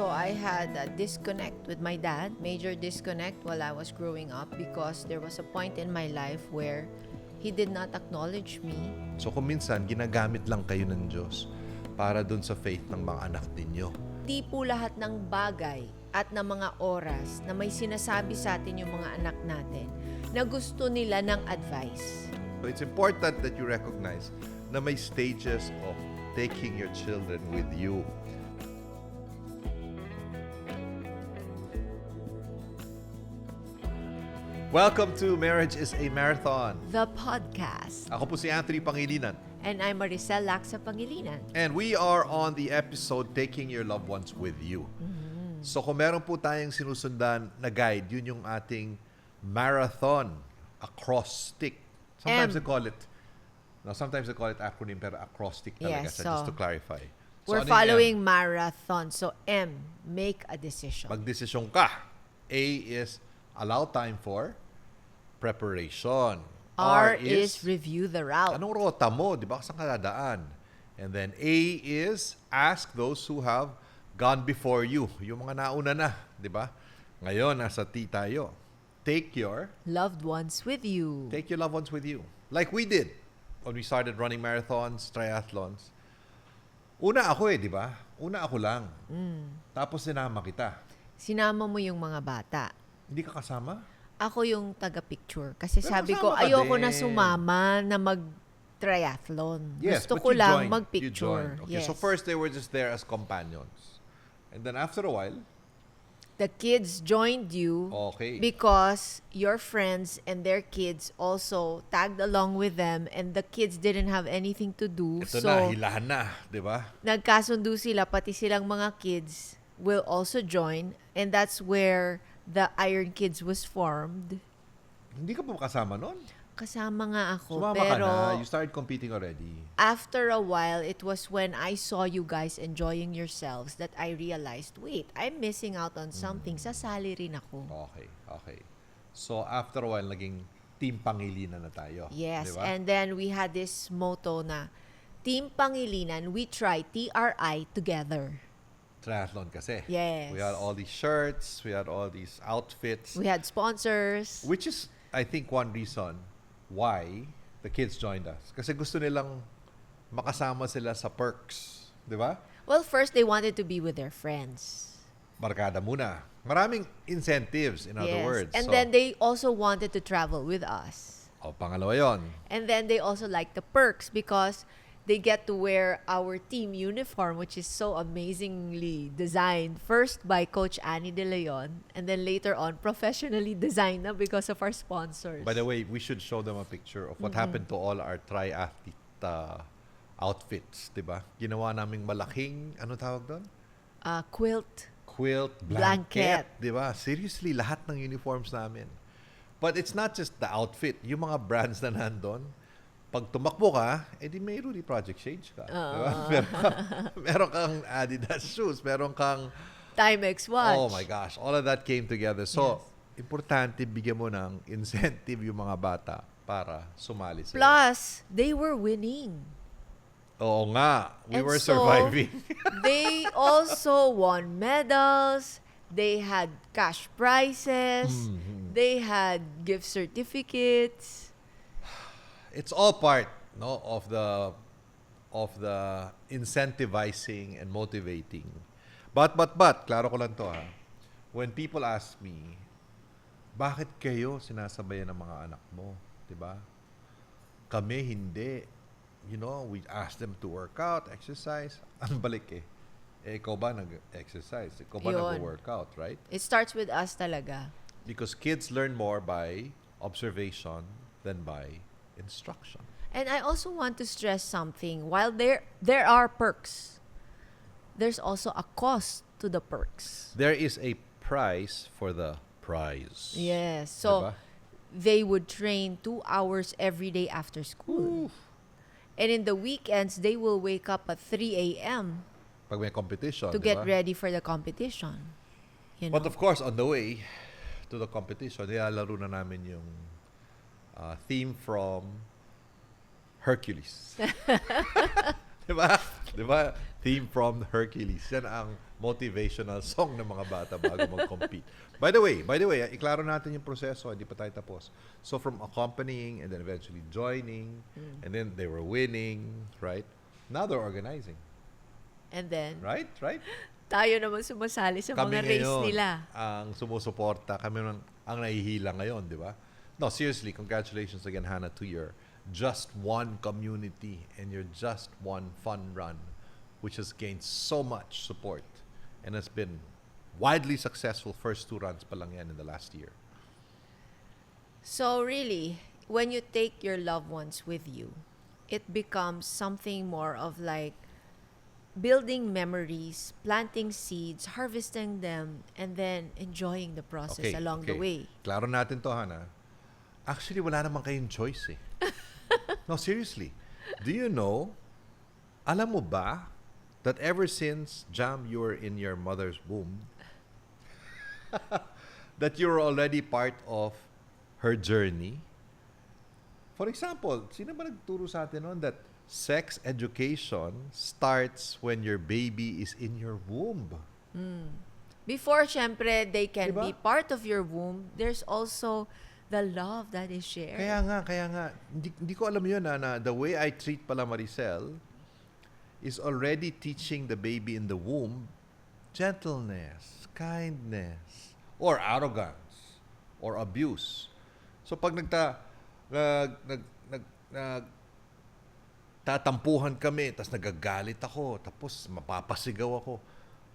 So I had a disconnect with my dad, major disconnect while I was growing up because there was a point in my life where he did not acknowledge me. So kung minsan, ginagamit lang kayo ng Diyos para dun sa faith ng mga anak ninyo. Di po lahat ng bagay at ng mga oras na may sinasabi sa atin yung mga anak natin na gusto nila ng advice. So it's important that you recognize na may stages of taking your children with you. Welcome to Marriage is a Marathon. The podcast. Ako po si Anthony Pangilinan. And I'm Maricel, Laxa-Pangilinan. And we are on the episode Taking Your Loved Ones with You. So kung meron po tayong sinusundan na guide, yun yung ating marathon acrostic. Sometimes they call it acronym, pero acrostic talaga Yes, siya, just to clarify. So, We're following marathon. So M, make a decision. Magdesisyon ka. A is allow time for preparation. R is review the route. Anong rota mo? Di ba? Saan ka dadaan? And then A is ask those who have gone before you. Yung mga nauna na. Di ba? Ngayon, nasa T tayo. Take your loved ones with you. Take your loved ones with you. Like we did when we started running marathons, triathlons. Una ako di ba? Una ako lang. Tapos sinama kita. Sinama mo yung mga bata. Hindi ka kasama? Ako yung taga-picture. Kasi Pero sabi ko, kasama ka ayoko din. na sumama na mag-triathlon. Yes, Gusto but ko you lang joined. You mag-picture. joined. Okay, Yes. so first they were just there as companions. And then after a while, The kids joined you okay. because your friends and their kids also tagged along with them and the kids didn't have anything to do. Ito so, na, hilahan na, di ba? nagkasundo sila, pati silang mga kids will also join. And that's where the Iron Kids was formed. Hindi ka pa kasama nun? Kasama nga ako. Sumama pero ka na. You started competing already. after a while, it was when I saw you guys enjoying yourselves that I realized, wait, I'm missing out on something. Sasali rin ako. Okay. So after a while, naging Team Pangilinan na tayo. Yes, Di ba? and then we had this motto na, Team Pangilinan, we try TRI together. Triathlon kasi. Yes. We had all these shirts, we had all these outfits, We had sponsors. which is, I think, one reason why the kids joined us. Kasi gusto nilang makasama sila sa perks. Di ba? Well, first, they wanted to be with their friends. Barkada muna. Maraming incentives, in other words. And So, then they also wanted to travel with us. pangalawa yon. And then they also liked the perks because they get to wear our team uniform, which is so amazingly designed. First by Coach Annie De Leon, and then later on, professionally designed na because of our sponsors. By the way, we should show them a picture of what happened to all our triathlete outfits, di ba? Ginawa naming malaking, ano tawag doon? Quilt Blanket, di ba? Seriously, lahat ng uniforms namin. But it's not just the outfit. Yung mga brands na nandun, pag tumakbo ka, edi may Rudy Project Shades ka. Diba? Meron kang Adidas shoes, meron kang Timex watch. oh my gosh, all of that came together. So, importante bigyan mo ng incentive yung mga bata para sumali sila. Plus, they were winning. Oo nga, we And were so, surviving. They also won medals. They had cash prizes. They had gift certificates. It's all part of the incentivizing and motivating. But, klaro ko lang to ha. When people ask me, bakit kayo sinasabayan ng mga anak mo? Diba? Kami hindi. You know, we ask them to work out, exercise. Ang balik ikaw ba nag-exercise? Ikaw ba Yun. nag-workout, right? It starts with us talaga. Because kids learn more by observation than by instruction. And I also want to stress something. While there are perks, there's also a cost to the perks. There is a price for the prize. Yes. So, Diba? they would train 2 hours every day after school. And in the weekends, they will wake up at 3 a.m. Pag may competition, to diba? get ready for the competition. You know? But of course, on the way to the competition, nilalaro na namin yung theme from Hercules. Diba? Theme from Hercules. Yan ang motivational song ng mga bata bago mag-compete. By the way, iklaro natin yung proseso, hindi pa tayo tapos. So from accompanying and then eventually joining, and then they were winning, right? Now they're organizing, And then, right? tayo naman sumasali sa Kami mga race ngayon nila. ang sumusuporta, kami ang nahihila ngayon, di ba? No, seriously, congratulations again, Hannah, to your just one community and your just one fun run, which has gained so much support and has been widely successful. First 2 runs pa lang yan in the last year. So really, when you take your loved ones with you, it becomes something more of like building memories, planting seeds, harvesting them, and then enjoying the process along the way. Klaro natin to, Hannah. Actually, wala naman kayong choice eh. No, seriously. Do you know, alam mo ba, that ever since, Jam, you were in your mother's womb, that you're already part of her journey? For example, sino ba nagturo sa atin noon that sex education starts when your baby is in your womb? Before, syempre, they can Diba? be part of your womb, there's also the love that is shared. Kaya nga. Hindi ko alam yun na the way I treat pala Maricel is already teaching the baby in the womb gentleness, kindness, or arrogance, or abuse. So pag tatampuhan kami, tapos nagagalit ako, tapos mapapasigaw ako,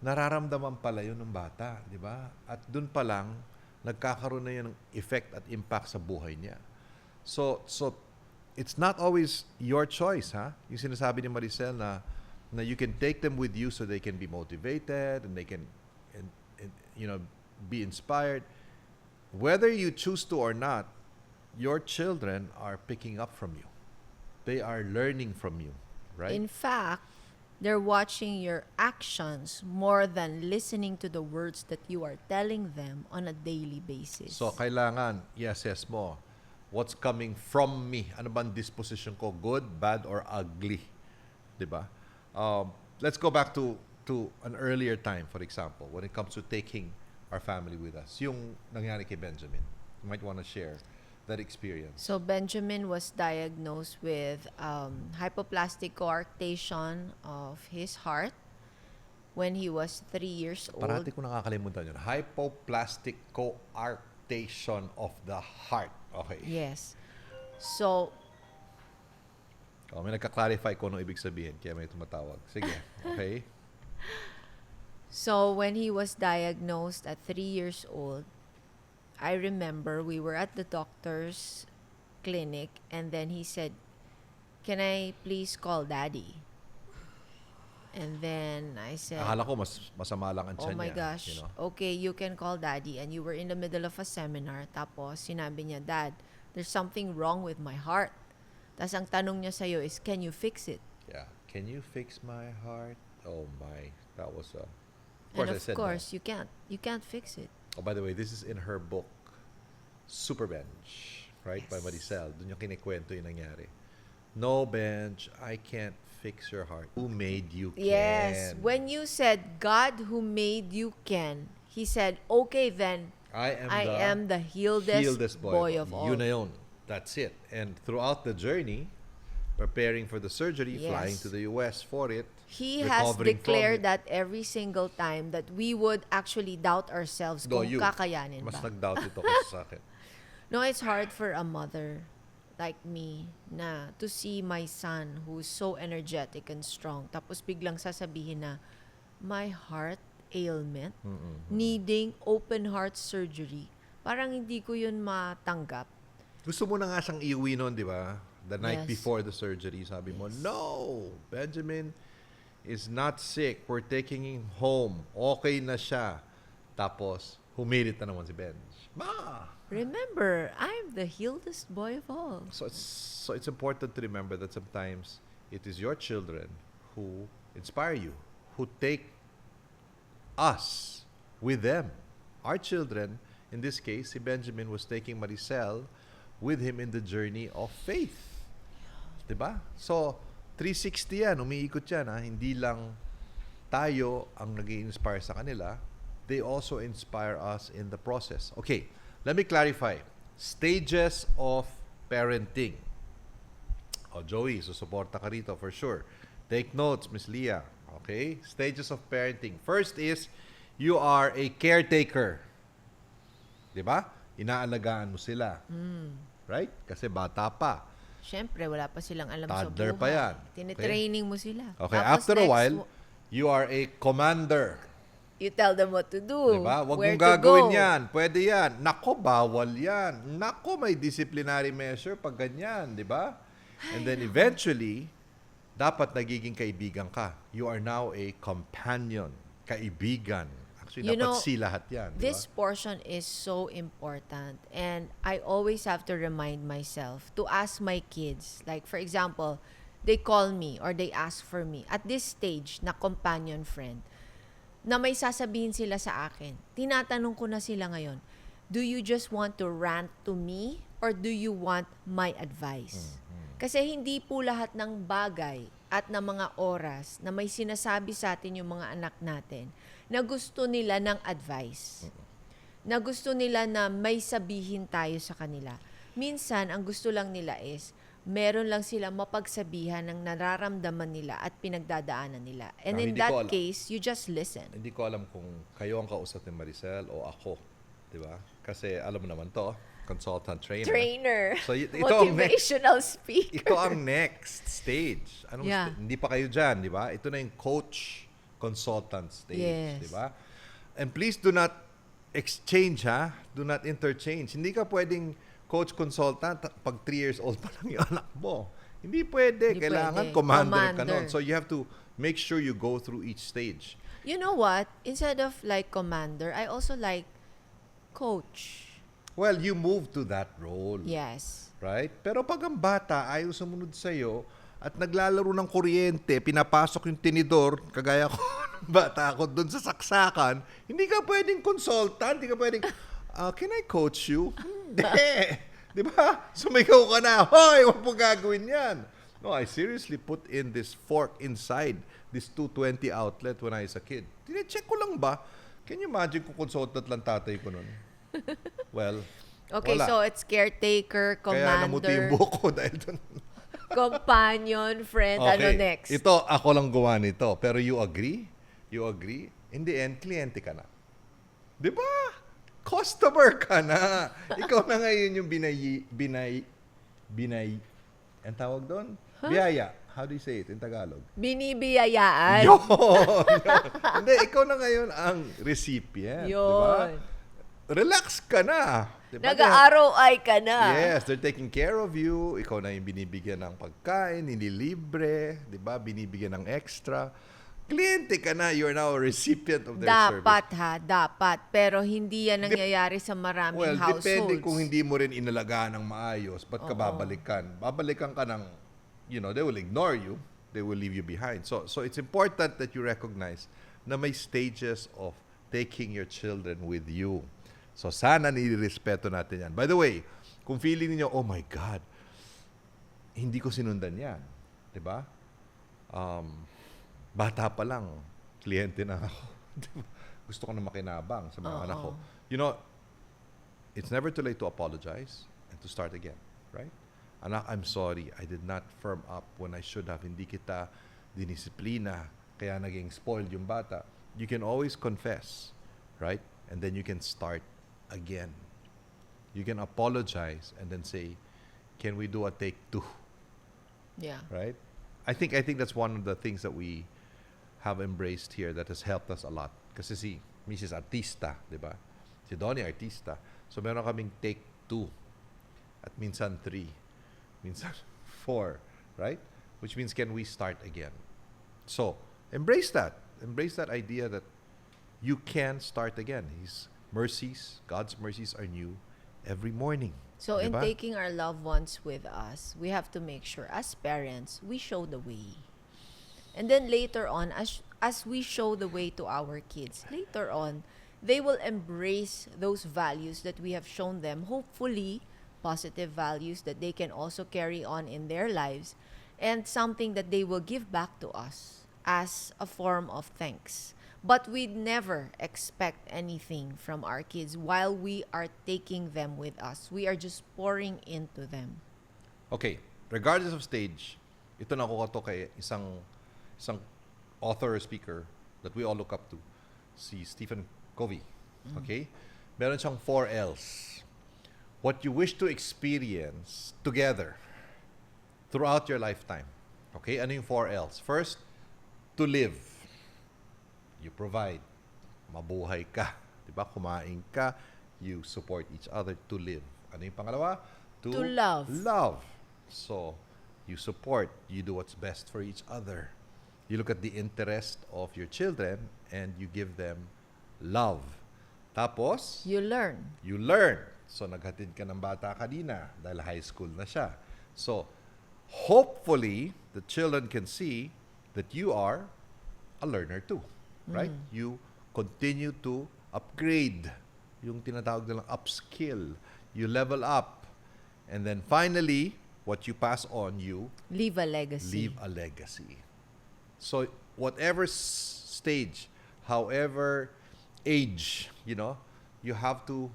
nararamdaman pala yun ng bata, di ba? At dun pa lang, nagkakaroon na yan ng effect at impact sa buhay niya. So it's not always your choice, ha? Yung sinasabi ni Maricel na you can take them with you so they can be motivated and they can be inspired. Whether you choose to or not, your children are picking up from you. They are learning from you, right? In fact, they're watching your actions more than listening to the words that you are telling them on a daily basis. So, kailangan i-assess mo what's coming from me. Ano bang disposition ko? Good, bad, or ugly? Diba? Let's go back to an earlier time, for example, when it comes to taking our family with us. Yung nangyari kay Benjamin. You might want to share that experience. So Benjamin was diagnosed with hypoplastic coarctation of his heart when he was 3 years old. Parati ko nakakalimutan yun. Hypoplastic coarctation of the heart. Okay. Yes. So May nagka-clarify ko anong ibig sabihin, kaya may tumatawag. Sige, okay? So when he was diagnosed at 3 years old, I remember we were at the doctor's clinic and then he said, "Can I please call daddy?" And then I said, Akala ko masama lang ang "Oh tiyan my niya. gosh, You know? okay, you can call daddy." And you were in the middle of a seminar. Tapos sinabi niya, "Dad, there's something wrong with my heart." Tapos ang tanong niya sa'yo is, "Can you fix it?" Yeah. Can you fix my heart? Oh my. That was of And course I of said course, no. you can't fix it. Oh, by the way, this is in her book, Super Bench, right? By Yes. Maricel. Doon yung kinikwento yung nangyari. No, Bench, I can't fix your heart. Who made you can? Yes. When you said, "God who made you can," he said, "Okay then, I am the healedest boy of all." Yun na yun. That's it. And throughout the journey, preparing for the surgery, Yes. flying to the US for it, He has recovering from declared it. that every single time that we would actually doubt ourselves kung you. kakayanin Mas ba. nag-doubt ito kasi sa akin. No, it's hard for a mother like me na to see my son who's so energetic and strong tapos biglang sasabihin na my heart ailment needing open heart surgery. Parang hindi ko yun matanggap. Gusto mo na nga siyang iuwi noon, di ba? The night Yes. before the surgery, sabi mo, "No, Benjamin is not sick. We're taking him home. Okay na siya." Tapos, humirit na naman si Benj. Ma! Remember, I'm the healedest boy of all. So it's important to remember that sometimes it is your children who inspire you, who take us with them. Our children, in this case, si Benjamin was taking Maricel with him in the journey of faith. Diba? So, 360 yan, umiikot yan. Ha? Hindi lang tayo ang nag-i-inspire sa kanila, they also inspire us in the process. Okay, let me clarify. Stages of parenting. O, Joey, susuporta ka rito for sure. Take notes, Miss Leah. Okay? Stages of parenting. First is, you are a caretaker. Diba? Inaalagaan mo sila. Right? Kasi bata pa. Siyempre, wala pa silang alam sa Toddler buhay. pa yan. Tinitraining mo sila. Okay, Tapos after a next, while, you are a commander. you tell them what to do. Diba? Huwag where mong to gagawin go. yan. Pwede yan. Nako, bawal yan. Nako, may disciplinary measure pag ganyan. Diba? And then eventually, dapat nagiging kaibigan ka. You are now a companion. Kaibigan. Actually, You dapat know, lahat yan. Diba? This portion is so important, and I always have to remind myself to ask my kids. Like, for example, they call me or they ask for me at this stage na companion friend na may sasabihin sila sa akin. Tinatanong ko na sila ngayon, do you just want to rant to me or do you want my advice? Kasi hindi po lahat ng bagay at ng mga oras na may sinasabi sa atin yung mga anak natin na gusto nila ng advice. Na gusto nila na may sabihin tayo sa kanila. Minsan, ang gusto lang nila is meron lang silang mapagsabihan ng nararamdaman nila at pinagdadaanan nila. And in Hindi ko that alam. case, you just listen. Hindi ko alam kung kayo ang kausap ni Maricel o ako. Diba? Kasi alam mo naman to, consultant trainer. Trainer. So, ito ang Motivational speaker. Ito ang next stage. Yeah. Hindi pa kayo dyan, di ba? Ito na yung coach consultant stage, Yes. di ba? And please do not exchange, ha? Do not interchange. Hindi ka pwedeng coach consultant pag 3 years old pa lang yung anak mo. Hindi pwede. Hindi Kailangan pwede. commander ka Commander. nun. So you have to make sure you go through each stage. You know what? Instead of like commander, I also like coach. Well, you move to that role. Yes. Right? Pero pag ang bata ayaw sumunod sa'yo at naglalaro ng kuryente, pinapasok yung tinidor, kagaya ko, bata ako doon sa saksakan, hindi ka pwedeng consultant, hindi ka pwedeng, can I coach you? Hindi. Di ba? Sumigaw ka na, hoy, huwag mo gagawin yan. No, I seriously put in this fork inside this 220 outlet when I was a kid. Tine-check ko lang ba? Can you imagine kung consultant lang tatay ko nun? Well, Okay, wala. so it's caretaker, Kaya namuti yung commander, buhok ko dahil doon. companion, friend, ano next? Ito, ako lang gawa nito. Pero you agree? You agree? In the end, kliyente ka na. Di ba? Customer ka na. Ikaw na ngayon yung binay, ang tawag doon? Biyaya. How do you say it in Tagalog? Binibiyayaan. Yun! Hindi, ikaw na ngayon ang recipient. Di ba? Yun. Relax ka na. Diba? Nag-ROI ka na. Yes, they're taking care of you. Ikaw na yung binibigyan ng pagkain, hindi libre, 'di ba? Binibigyan ng extra. Kliyente ka na, you're now a recipient of their Dapat service. dapat. Pero hindi yan nangyayari sa maraming Well, households. depende kung hindi mo rin inalagaan ng maayos, ba't ka Oo. babalikan? Babalikan ka ng, they will ignore you. They will leave you behind. So it's important that you recognize na may stages of taking your children with you. So sana nilirespeto natin yan. By the way, kung feeling niyo, oh my God, hindi ko sinundan yan. Diba? Bata pa lang, kliyente na ako. Diba? Gusto ko na makinabang sa mga anak ko. You know, it's never too late to apologize and to start again. Right? Anak, I'm sorry. I did not firm up when I should have. Hindi kita dinisiplina. Kaya naging spoiled yung bata. You can always confess. Right? And then you can start again. You can apologize and then say, can we do a take 2? Yeah. Right? I think that's one of the things that we have embraced here that has helped us a lot. Kasi si Mrs. Artista, di ba? Si Donnie Artista. So meron kaming take 2. At minsan 3. Minsan 4. Right? Which means can we start again? So, embrace that. Embrace that idea that you can start again. God's mercies are new every morning. So in Diba? taking our loved ones with us, we have to make sure as parents, we show the way. And then later on, as we show the way to our kids, later on, they will embrace those values that we have shown them, hopefully positive values that they can also carry on in their lives, and something that they will give back to us as a form of thanks. But we'd never expect anything from our kids while we are taking them with us. We are just pouring into them. Okay, regardless of stage, ito nakuha to kay isang author or speaker that we all look up to, si Stephen Covey. Okay? Meron siyang 4 L's. What you wish to experience together throughout your lifetime. Okay? Ano yung 4 L's? First, to live. You provide. Mabuhay ka. Diba? Kumain ka. You support each other to live. Ano yung pangalawa? To love. Love. So, you support. You do what's best for each other. You look at the interest of your children and you give them love. Tapos, You learn. you learn. So, naghatid ka ng bata kanina dahil high school na siya. So, hopefully, the children can see that you are a learner too. Right? You continue to upgrade. Yung tinatawag nilang upskill. You level up. And then finally, what you pass on, you Leave a legacy. leave a legacy. So, whatever stage, however age, you have to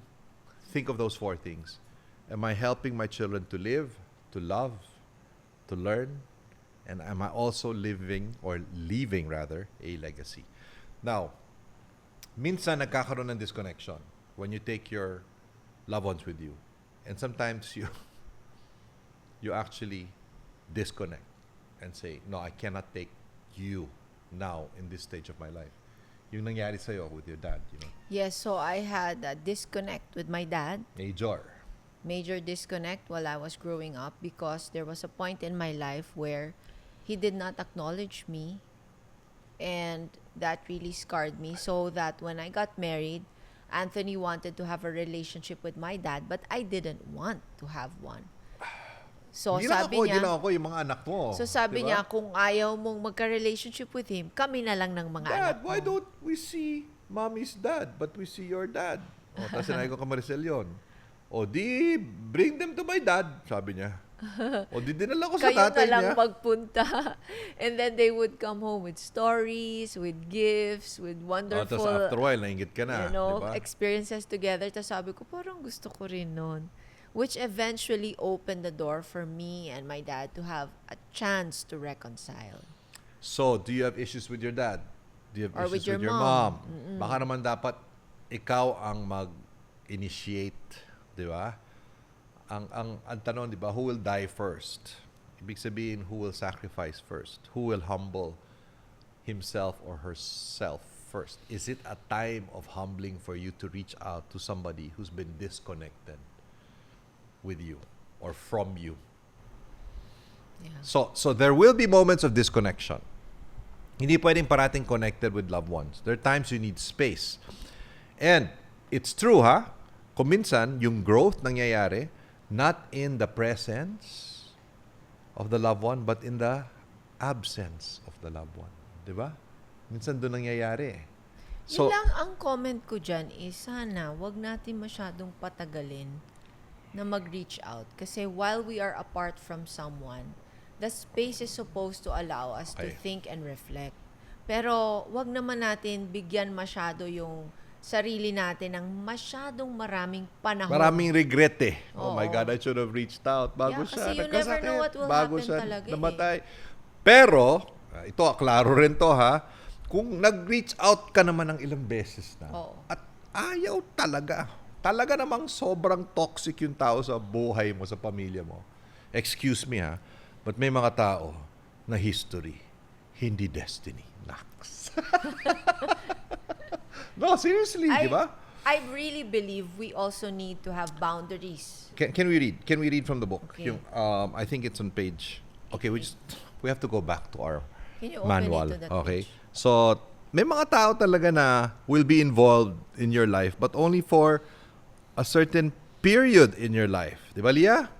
think of those 4 things. Am I helping my children to live, to love, to learn? And am I also leaving a legacy? Now, minsan nagkakaroon ng disconnection when you take your loved ones with you. And sometimes you actually disconnect and say, no, I cannot take you now in this stage of my life. Yung nangyari sa'yo with your dad, Yes, so I had a disconnect with my dad. Major Disconnect while I was growing up because there was a point in my life where he did not acknowledge me, and that really scarred me, so that when I got married, Anthony wanted to have a relationship with my dad, but I didn't want to have one. So Hindi lang sabi niya, yung mga anak mo. so sabi diba? niya, kung ayaw mong magka-relationship with him, kami na lang ng mga anak Dad, mo. why don't we see mommy's dad, but we see your dad? O, tapos sinabi ko ka Maricel yun. O, di, bring them to my dad, sabi niya. O, di dinala ko sa Kayo tatay na lang niya. magpunta. And then they would come home with stories, with gifts, with wonderful, Tapos after a while, nainggit ka na. diba? experiences together. Tapos sabi ko, parang gusto ko rin nun. Which eventually opened the door for me and my dad to have a chance to reconcile. So, do you have issues with your dad? Do you have Or issues with your your mom? mom? Baka naman dapat ikaw ang mag-initiate, di ba? Ang tanong, di ba, who will die first? Ibig sabihin, who will sacrifice first? Who will humble himself or herself first? Is it a time of humbling for you to reach out to somebody who's been disconnected with you or from you? Yeah. So there will be moments of disconnection. Hindi pwedeng parating connected with loved ones. There are times you need space. And it's true, ha? Kung minsan, yung growth nangyayari not in the presence of the loved one, but in the absence of the loved one. Diba? Minsan doon nangyayari. Yun lang ang comment ko dyan is, sana wag natin masyadong patagalin na mag-reach out. Kasi while we are apart from someone, the space is supposed to allow us to think and reflect. Pero wag naman natin bigyan masyado yung sarili natin ng masyadong maraming panahon. Maraming regret eh. Oh Oo. my God, I should have reached out bago Yeah, siya kasi you never nagkasakit, know what will bago happen siya talaga namatay. Pero, ito, klaro rin to ha, kung nag-reach out ka naman ng ilang beses na, Oo. at ayaw talaga namang sobrang toxic yung tao sa buhay mo, sa pamilya mo. Excuse me ha, but may mga tao na history, hindi destiny. Naks. No, seriously, di ba? I really believe we also need to have boundaries. Can we read? Can we read from the book? Okay. Yung, I think it's on page. Okay, we have to go back to our Can you open manual. it to that Okay. page? So, may mga tao talaga na will be involved in your life but only for a certain period in your life. Di ba, Lia?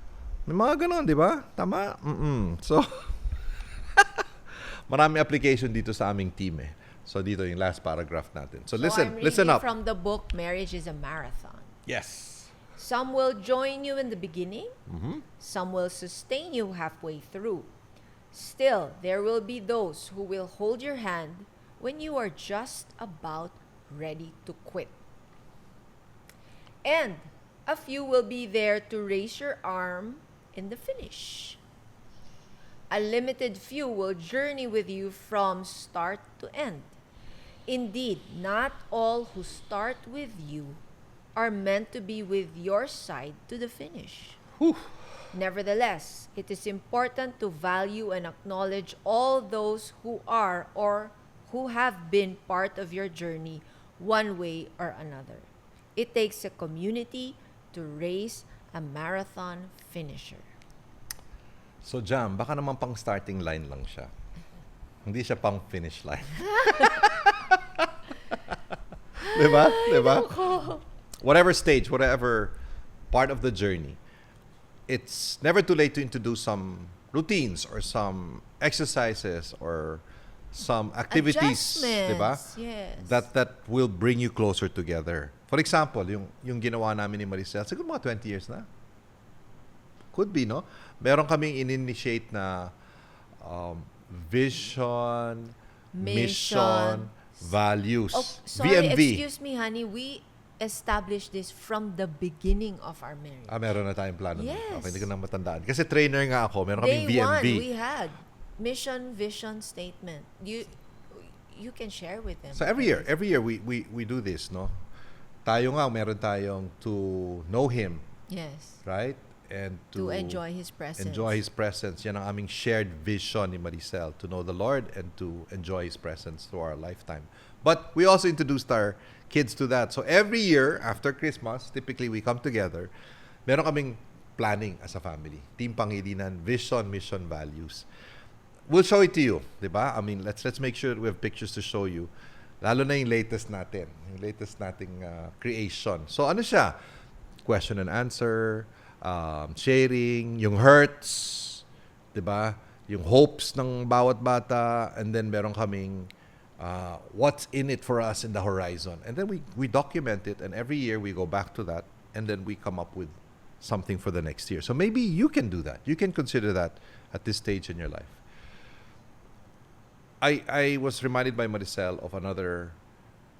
May mga ganon, di ba? Tama? So, marami application dito sa aming team eh. So, dito yung last paragraph natin. So, listen up. From the book, Marriage is a Marathon. Yes. Some will join you in the beginning. Mm-hmm. Some will sustain you halfway through. Still, there will be those who will hold your hand when you are just about ready to quit. And a few will be there to raise your arm in the finish. A limited few will journey with you from start to end. Indeed, not all who start with you are meant to be with your side to the finish. Whew. Nevertheless, it is important to value and acknowledge all those who are or who have been part of your journey one way or another. It takes a community to raise a marathon finisher. So, Jam, baka naman pang starting line lang siya. Hindi siya pang finish line. Diba? Diba? Whatever stage, whatever part of the journey, it's never too late to introduce some routines or some exercises or some activities, diba? Yes. That will bring you closer together. For example, yung ginawa namin ni Maricel, siguro mga 20 years na. Could be, no? Meron kaming in-initiate na vision, mission, values. Oh, sorry, VMV. excuse me, honey. We established this from the beginning of our marriage. Meron na tayong plano. Yes. Okay, hindi ko na matandaan. Kasi trainer nga ako, meron kaming Day VMV. one, we had mission, vision, statement. You can share with them. So every year we do this, no? Tayo nga, meron tayong to know Him, Yes. right? And To enjoy His presence. Enjoy His presence. Yan ang aming shared vision ni Maricel, to know the Lord and to enjoy His presence through our lifetime. But we also introduced our kids to that. So every year, after Christmas, typically we come together, meron kaming planning as a family. Team Pangilinan, vision, mission, values. We'll show it to you, di ba? I mean, let's make sure that we have pictures to show you. Lalo na yung latest natin, yung latest nating creation. So ano siya? Question and answer, sharing, yung hurts, di ba? Yung hopes ng bawat bata, and then meron kaming what's in it for us in the horizon. And then we document it, and every year we go back to that, and then we come up with something for the next year. So maybe you can do that. You can consider that at this stage in your life. I was reminded by Maricel of another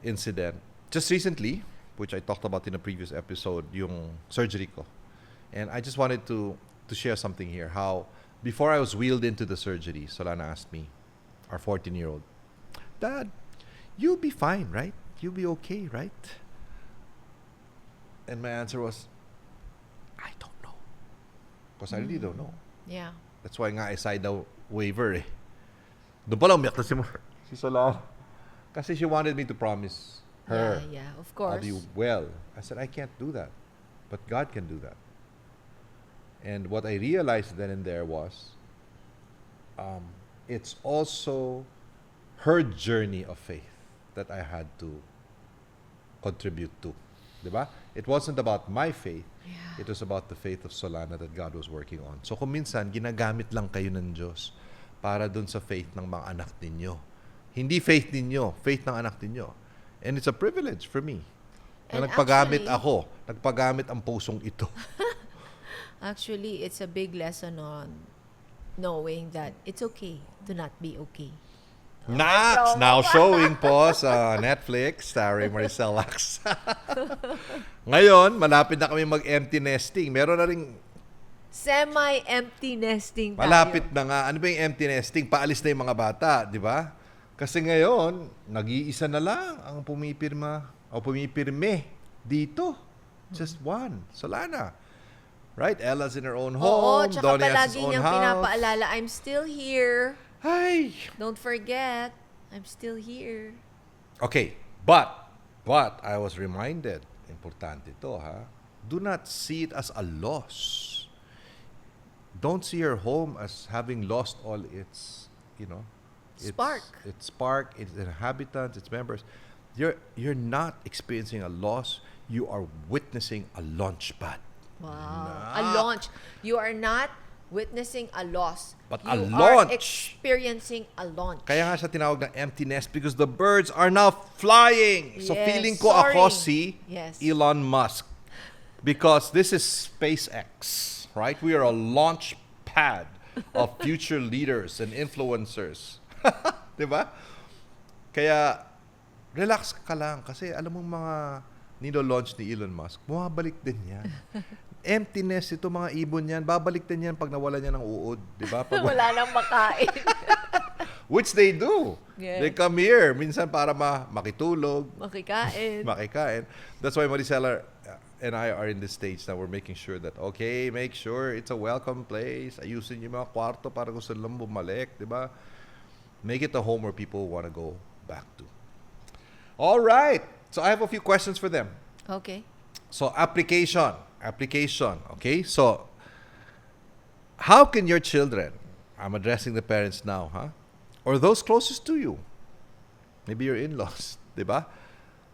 incident just recently, which I talked about in a previous episode, yung surgery ko. And I just wanted to share something here. How, before I was wheeled into the surgery, Solana asked me, our 14-year-old, Dad, you'll be fine, right? You'll be okay, right? And my answer was, I don't know. Because I really don't know. Yeah. That's why nga I signed a waiver eh. Doon pala umiyak na si Solana. Kasi she wanted me to promise her, Yeah, of I'll course. be well. I said, I can't do that. But God can do that. And what I realized then and there was, it's also her journey of faith that I had to contribute to. Diba? It wasn't about my faith. Yeah. It was about the faith of Solana that God was working on. So kung minsan, ginagamit lang kayo ng Diyos para dun sa faith ng mga anak ninyo. Hindi faith ninyo, faith ng anak ninyo. And it's a privilege for me. Na And nagpagamit actually- ako, nagpagamit ang pusong ito. Actually, it's a big lesson on knowing that it's okay to not be okay. That's now showing po sa Netflix, starring Maricel Laxa. Ngayon, malapit na kami mag-empty nesting. Meron na rin, Semi-empty nesting tayo. malapit na nga. Ano ba yung empty nesting? Paalis na yung mga bata, di ba? Kasi ngayon, nag-iisa na lang ang pumipirma o pumipirme dito. Just one. Solana. Right? Ella's in her own Oo, home. tsaka Donnie has palagi his own niyang house. pinapaalala, I'm still here. Ay! Don't forget, I'm still here. Okay, but I was reminded, importante to ha, do not see it as a loss. Don't see your home as having lost all its, Spark. its spark, its inhabitants, its members. You're not experiencing a loss. You are witnessing a launch pad. Wow. Nah. A launch. You are not witnessing a loss. But you a are launch. experiencing a launch. Kaya nga siya tinawag na empty nest because the birds are now flying. So Yes, feeling ko ako soaring. si Yes. Elon Musk because this is SpaceX, right? We are a launch pad of future leaders and influencers. Diba? Kaya, relax ka lang. Kasi alam mo mga nilo-launch ni Elon Musk, bumabalik din yan. Emptiness, ito mga ibon yan, babalik din yan pag nawala niya ng uod. Diba? Pag Wala nang makain. which they do. Yeah. They come here, minsan para makitulog, Makikain. makikain. That's why Maricel and I are in this stage now. We're making sure that, okay, make sure it's a welcome place. Ayusin yung mga kwarto para gusto lang bumalik, di ba? Make it a home where people want to go back to. All right. So I have a few questions for them. Okay. So application. Okay? So how can your children, I'm addressing the parents now, or those closest to you, maybe your in-laws, di ba?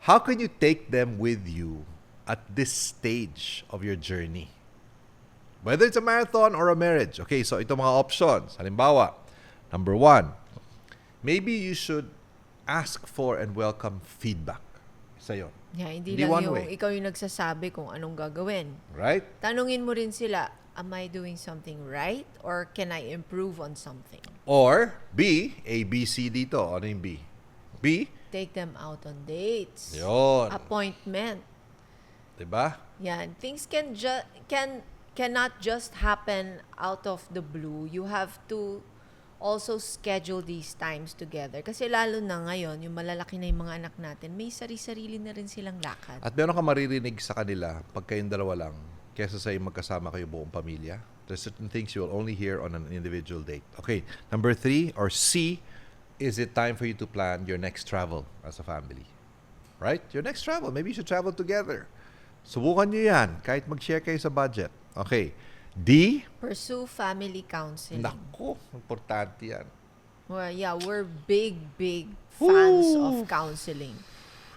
How can you take them with you at this stage of your journey? Whether it's a marathon or a marriage. Okay, so ito mga options. Halimbawa, number 1, maybe you should ask for and welcome feedback. Isa yun. Yeah, hindi Hindi lang one yung way. ikaw yung nagsasabi kung anong gagawin. Right? Tanungin mo rin sila, am I doing something right or can I improve on something? Or B, A, B, C dito. Ano yung B? B, Take them out on dates. yun. Appointment. Diba? Yan. Things cannot just happen out of the blue. You have to also schedule these times together. Kasi lalo na ngayon, yung malalaki na yung mga anak natin, may sari-sarili na rin silang lakad. At meron ka maririnig sa kanila pag kayong dalawa lang kesa sa yung magkasama kayo buong pamilya. There's certain things you will only hear on an individual date. Okay, number 3 or C, is it time for you to plan your next travel as a family? Right? Your next travel. Maybe you should travel together. Subukan nyo yan kahit mag-share kayo sa budget. Okay. D, Pursue family counseling. nako, importante yan. Well, yeah, we're big fans Woo! of counseling.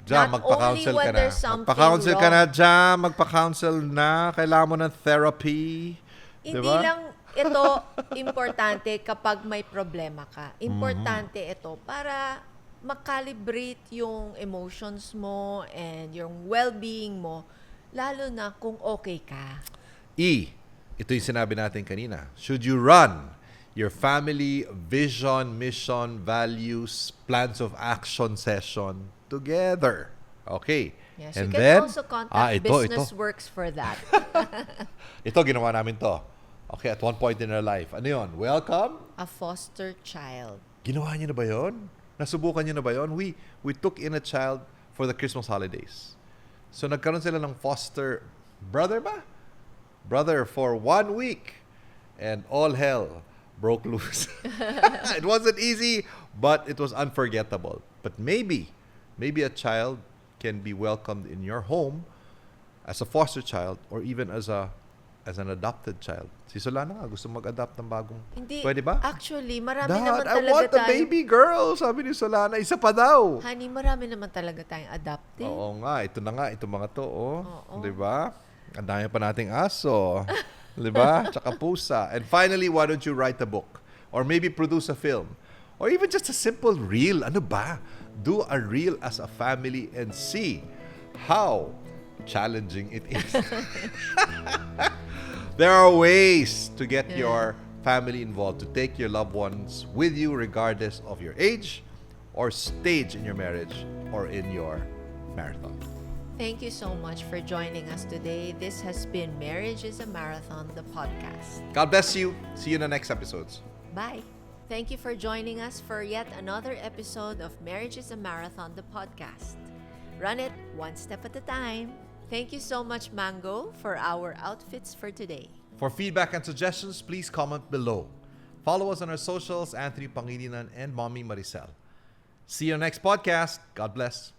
Diyan, Not magpa-counsel only when ka na. there's something Magpa-counsel ka wrong. na dyan. Magpa-counsel na. Kailangan mo ng therapy. Hindi Diba? lang ito importante kapag may problema ka. Importante ito para makalibrate yung emotions mo and yung well-being mo, lalo na kung okay ka. E, ito yung sinabi natin kanina. Should you run your family vision, mission, values, plans of action session together? Okay. Yes, And you can then, also contact Business Works for that. ito, ginawa namin to. Okay, at one point in our life. Ano yun? Welcome? A foster child. Ginawa niyo na ba yun? Nasubukan niyo na ba yun? We took in a child for the Christmas holidays. So nagkaroon sila ng foster brother ba? Brother for 1 week. And all hell broke loose. It wasn't easy, but it was unforgettable. But maybe a child can be welcomed in your home as a foster child or even as an adopted child. Si Solana nga, gusto mag-adopt ng bagong... Hindi. Pwede ba? Actually, marami Dad, naman I talaga want a tayong... baby girl, sabi ni Solana. Isa pa daw. Honey, marami naman talaga tayong adopted. Oo nga, ito na nga, ito mga to, oh. Oo. Di ba? Ang dami pa nating aso. Di ba? Tsaka pusa. And finally, why don't you write a book? Or maybe produce a film? Or even just a simple reel. Ano ba? Do a reel as a family and see how challenging it is. There are ways to get your family involved, to take your loved ones with you regardless of your age or stage in your marriage or in your marathon. Thank you so much for joining us today. This has been Marriage is a Marathon, the podcast. God bless you. See you in the next episodes. Bye. Thank you for joining us for yet another episode of Marriage is a Marathon, the podcast. Run it one step at a time. Thank you so much, Mango, for our outfits for today. For feedback and suggestions, please comment below. Follow us on our socials, Anthony Pangilinan and Mommy Maricel. See you next podcast. God bless.